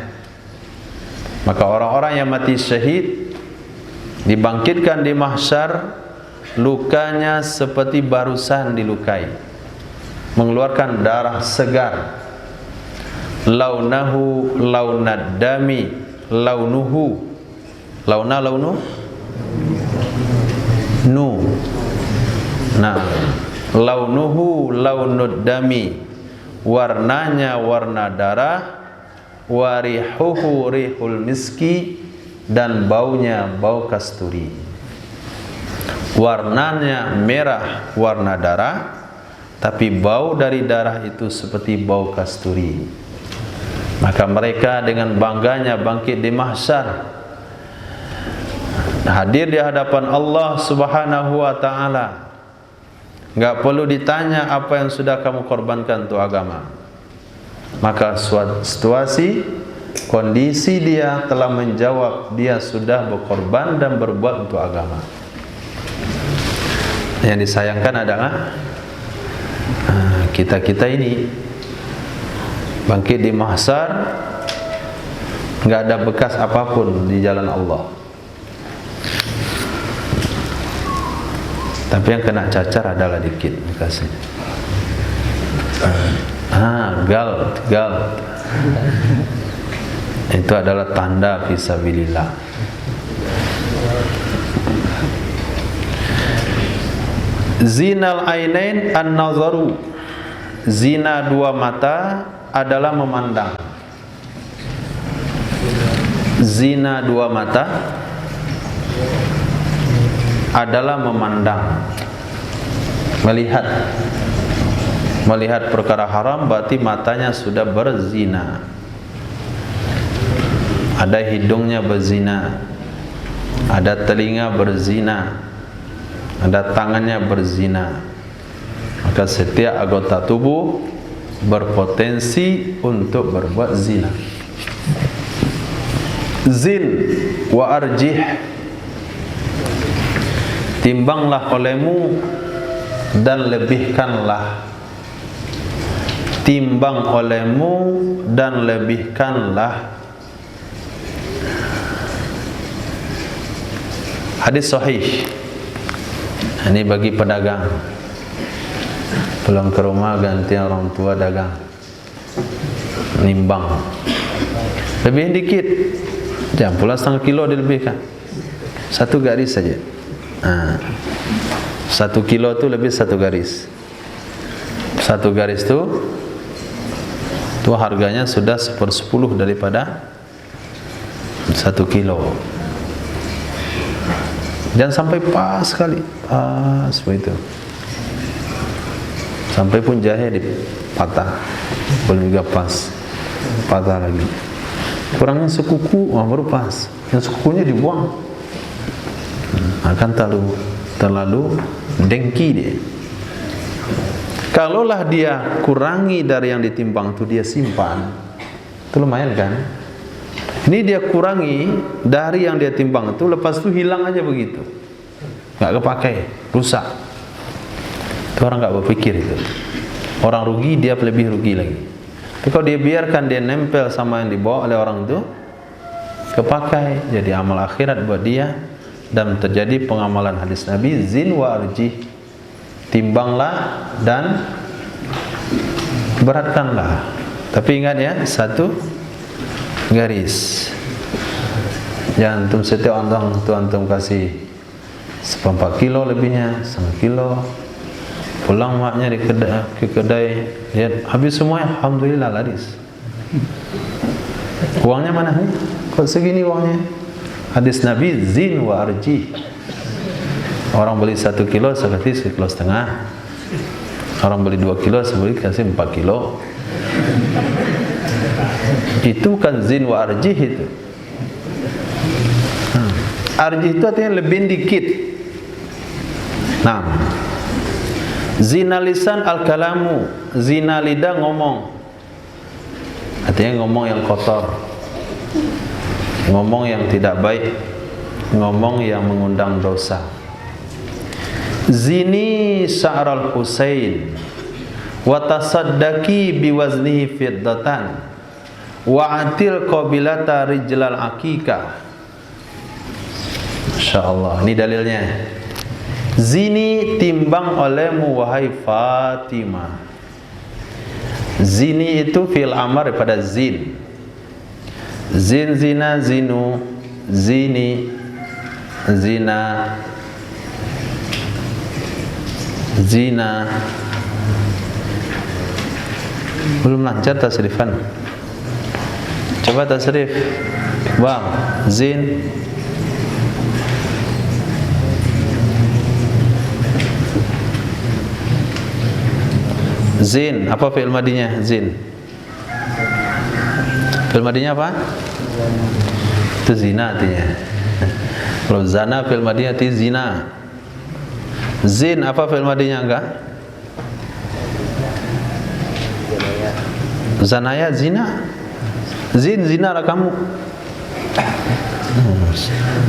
Maka orang-orang yang mati syahid dibangkitkan di mahsyar, lukanya seperti barusan dilukai, mengeluarkan darah segar. Launahu launad dami, launuhu launu nu, nah, launuhu launud dami, warnanya warna darah, warihuhu rihul miski, dan baunya bau kasturi. Warnanya merah, warna darah, tapi bau dari darah itu seperti bau kasturi. Maka mereka dengan bangganya bangkit di mahsyar, hadir di hadapan Allah Subhanahu wa ta'ala. Enggak perlu ditanya apa yang sudah kamu korbankan untuk agama. Maka suatu situasi, kondisi dia telah menjawab, dia sudah berkorban dan berbuat untuk agama. Yang disayangkan adalah kita-kita ini bangkit di mahsyar, enggak ada bekas apapun di jalan Allah. Tapi yang kena cacar adalah dikit bekasnya. Galt. Itu adalah tanda fisabilillah. Zinal ainain an-nazaru. Zina dua mata adalah memandang. Zina dua mata adalah memandang, melihat. Melihat perkara haram berarti matanya sudah berzina. Ada hidungnya berzina, ada telinga berzina, ada tangannya berzina. Maka setiap anggota tubuh berpotensi untuk berbuat zina. Zin wa arjih, timbanglah olehmu dan lebihkanlah. Timbang olehmu dan lebihkanlah. Hadis sahih. Ini bagi pedagang. Pulang ke rumah ganti orang tua dagang. Nimbang. Lebih dikit. Jangan pula setengah kilo dilebihkan. 1 garis saja. 1 kilo tu lebih 1 garis. 1 garis tu harganya sudah 1/10 daripada 1 kilo. Jangan sampai pas sekali, pas begitu. Sampai pun jahe dipatah, belum juga pas, patah lagi. Kurangnya sekuku, baru pas. Yang sekukunya dibuang, akan terlalu dengki dia. Kalaulah dia kurangi dari yang ditimbang itu, dia simpan, itu lumayan kan? Ini dia kurangi dari yang dia timbang itu, lepas itu hilang aja begitu, nggak kepakai, rusak. Itu orang nggak berpikir itu. Orang rugi, dia lebih rugi lagi. Tapi kalau dia biarkan dia nempel sama yang dibawa oleh orang itu, kepakai, jadi amal akhirat buat dia, dan terjadi pengamalan hadis Nabi, zin wa arjih. Timbanglah dan beratkanlah. Tapi ingat ya, 1 garis. Jangan antum setiap antum kasih 4 kilo lebihnya, 1 kilo. Pulang maknya ke kedai, lihat habis semuanya, alhamdulillah laris. Uangnya mana? Kok segini uangnya? Hadis Nabi, zin wa arjih. Orang beli 1 kilo, saya kasih 1,5 kilo. Orang beli 2 kilo, saya kasih 4 kilo. Itu kan zin wa arjih itu. Arjih itu artinya lebih dikit. Nah, zina lisan al-kalamu, zina lidah ngomong. Artinya ngomong yang kotor, ngomong yang tidak baik, ngomong yang mengundang dosa. Zini sya'ral Husain wa tasaddaqi biwaznihi fiddatan wa atil qabilata rijlal aqiqah. Masyaallah, ini dalilnya. Zini, timbang olehmu wahai Fatimah. Zini itu fi'il amar pada zin. Zin, zina, zinu, zini, zina, zina. Belum lancar tasrifan. Coba tasrif. Bang, zin. Zin, apa fi'il madinya? Zin. Fi'il madinya apa? Itu zina artinya. Kalau zana fi'il madinya itu zina. Zin apa fi'il madinya enggak? Zanaya zina. Zin, zina lah kamu.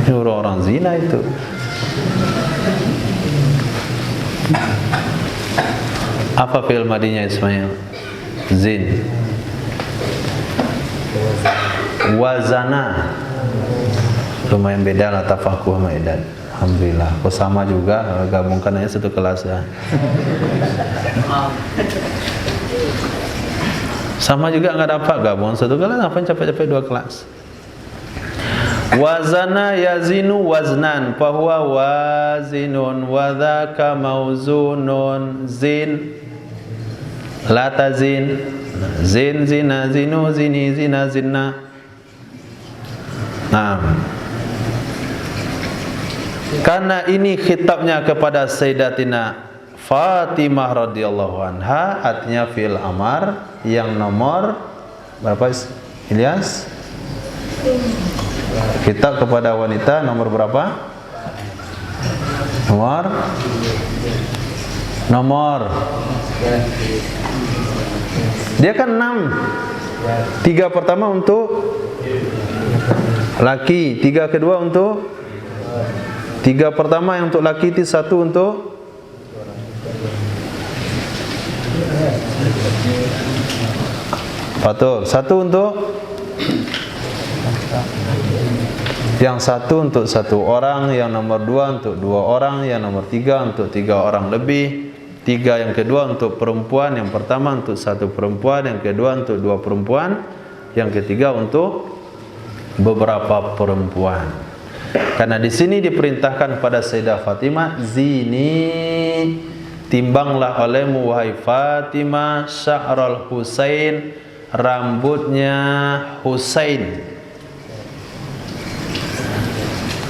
Ini orang-orang zina itu. Apa fi'il madinya Ismail? Zin. Wazana. Lumayan beda lah tafakuh sama edan. Alhamdulillah. Kok sama juga, gabungkan aja satu kelas ya. Sama juga nggak dapat gabung satu kelas, apa capek-capek 2 kelas. Wazana yazinu waznan fahuwa wazinun wa dzaka mauzunun. Zin la tazin, zin zina zinu zini zina zinna. Nah, karena ini khitabnya kepada Sayyidatina Fatimah radhiyallahu anha, artinya fi'il amar yang nomor berapa Ilyas? Khitab kepada wanita nomor berapa? Nomor dia kan 6. 3 pertama untuk laki, 3 kedua untuk 3 pertama yang untuk laki, itu 1 untuk betul, 1 untuk yang 1 untuk 1 orang, yang nomor 2 untuk 2 orang, yang nomor 3 untuk 3 orang lebih, 3 yang kedua untuk perempuan, yang pertama untuk 1 perempuan, yang kedua untuk 2 perempuan, yang ketiga untuk beberapa perempuan. Karena di sini diperintahkan pada Sayyidah Fatimah, zini, timbanglah olehmu wahai Fatimah sya'ral Husain, rambutnya Husain.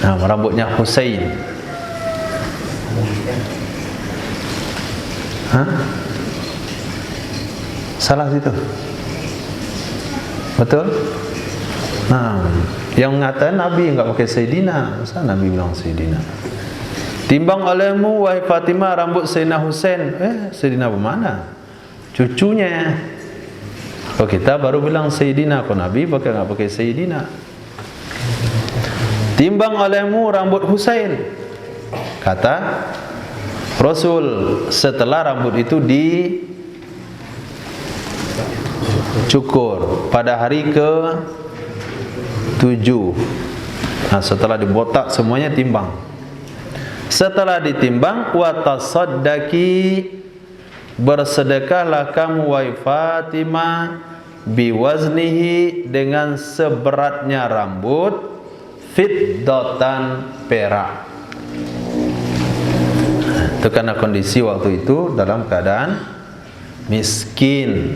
Nah, rambutnya Husain. Hah? Salah situ. Betul? Nah, yang mengatakan Nabi enggak pakai Sayyidina. Masa Nabi bilang Sayyidina? Timbang olehmu wahai Fatimah rambut Sayyidina Husain. Sayyidina bermana? Cucunya. Kalau kita baru bilang Sayyidina, kalau Nabi pakai enggak pakai Sayyidina. Timbang olehmu rambut Husain, kata Rasul, setelah rambut itu dicukur pada hari ke-7. Nah, setelah dibotak semuanya timbang. Setelah ditimbang, wa tasaddaqi, bersedekahlah kamu wahai Fatimah, biwaznihi, dengan seberatnya rambut, fiddatan, perak. Itu karena kondisi waktu itu dalam keadaan miskin,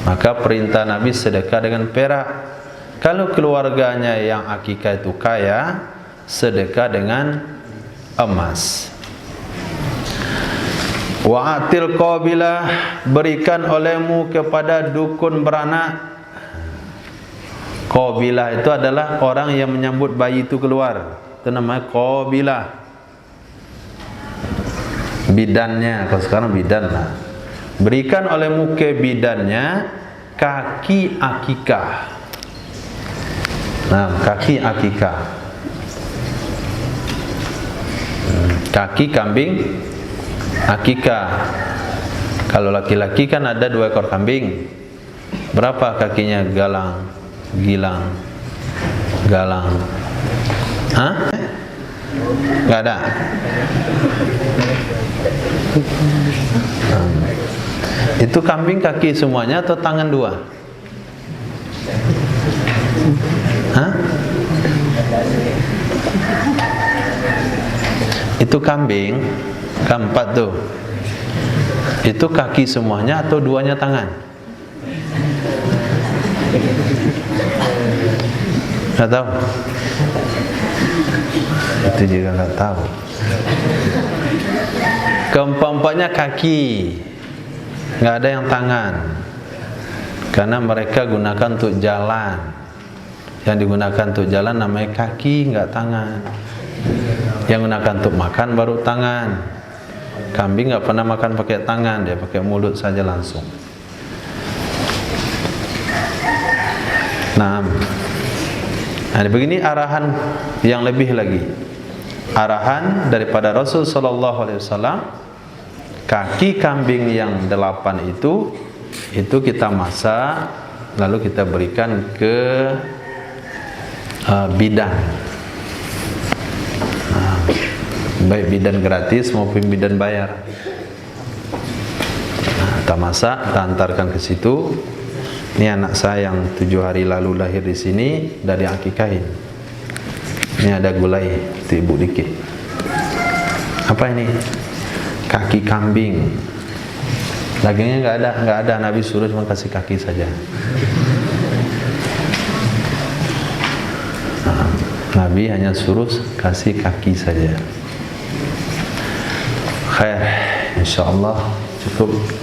maka perintah Nabi sedekah dengan perak. Kalau keluarganya yang akikah itu kaya, sedekah dengan emas. Wa'atil qabilah, berikan olehmu kepada dukun beranak. Qabilah itu adalah orang yang menyambut bayi itu keluar, itu namanya qabilah. Bidannya, kalau sekarang bidan lah. Berikan olehmu ke bidannya kaki akikah. Nah, kaki akikah, kaki kambing akikah. Kalau laki-laki kan ada 2 ekor kambing. Berapa kakinya galang? Gilang, galang. Hah? Enggak ada. Itu kambing kaki semuanya atau tangan 2? Hah? Itu kambing keempat tuh. Itu kaki semuanya atau 2-nya tangan? Nggak tahu. Itu juga nggak tahu. Keempat-empatnya kaki, nggak ada yang tangan, karena mereka gunakan untuk jalan. Yang digunakan untuk jalan namanya kaki, nggak tangan. Yang gunakan untuk makan baru tangan. Kambing nggak pernah makan pakai tangan, dia pakai mulut saja langsung. Nah, begini arahan yang lebih lagi. Arahan daripada Rasul sallallahu alaihi wasallam, kaki kambing yang 8 itu kita masak, lalu kita berikan ke bidan. Nah, baik bidan gratis maupun bidan bayar. Nah, kita masak, kita antarkan ke situ. Ini anak saya yang 7 hari lalu lahir di sini, dari akikahin. Ini ada gulai, ibu dikit. Apa ini? Kaki kambing. Dagingnya nggak ada. Nabi suruh cuma kasih kaki saja. Nabi hanya suruh kasih kaki saja. Khair, insyaallah cukup.